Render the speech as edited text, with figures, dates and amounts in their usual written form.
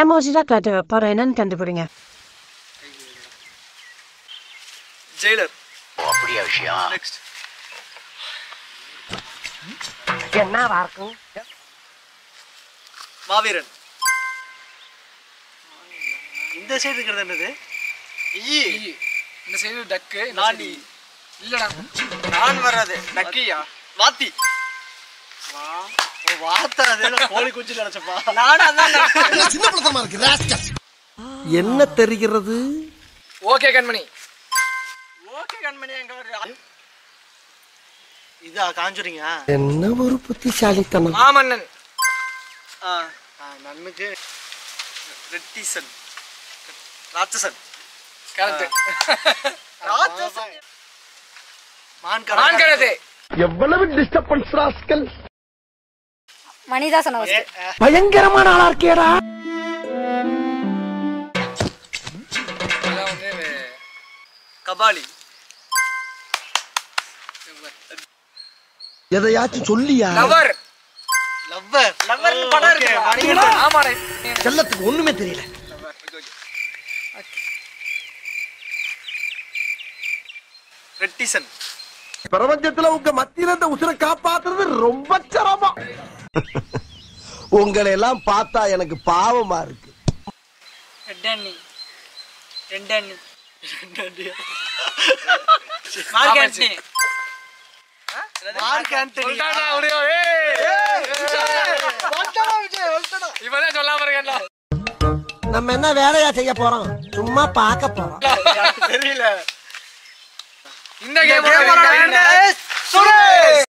Emoji காட்டு பாரு என்னன்னு கண்டுபிடிங்க. ஜெயிலர். அப்படியே விஷயம். நெக்ஸ்ட். என்னவா இருக்கும்? மாவீரன். இந்த சைடு இருக்கிறது என்னது? ஈ. இந்த சைடு டக்கு நாடி. இல்லடா நான் வராது. டக்கியா? வாத்தி. வா. ஓ வாத்தா அதே கோழி குஞ்சி நினைச்சப்பா. நானா தான் சின்ன பிரதமா இருக்கு ராஸ்கல். என்ன தெரிகிறது? ஓகே கண்மணி. ஓகே கண்மணி எங்க வர? இதா காஞ்சூரிங்க. என்ன ஒரு புத்திசாலித்தனம். மாமன்னன். நன்னுக்கு ரெட்டிசன். ராட்சசன். கரெக்ட். ராட்சசன். மான்கரதே. எவ்வளவு டிஸ்டர்பன்ஸ் ராஸ்கல். மணிதாசன் அவஸ்தை. பயங்கரமான ஆளா இருக்கேடா. அதான் வந்து கபாலி. எதையாச்சும் சொல்லியா? லவர். லவ்வர். லவ்வர்னு படம் இருக்கு. ஆமாடா. செல்லத்துக்கு ஒண்ணுமே தெரியல. ரெட்டிசன். பிரபஞ்சத்துல உங்க மத்தியில இந்த உசுரை காப்பாத்துறது ரொம்ப சிரமம். உங்களை எல்லாம் பார்த்தா எனக்கு பாவமா இருக்கு. ரெண்டண்ணி. ரெண்டண்ணி. ரெண்டண்ணி. Mark Antony. Mark Antony. சொல்டாடா ஒடியோ. ஏய். வந்தடா விஜய் வந்தடா. இவனே சொல்லாம இருக்கேன்டா. நம்ம என்ன வேலையா செய்ய போறோம்? சும்மா பார்க்க போறோம். தெரியல. இந்த கேமோட சுரேஷ்.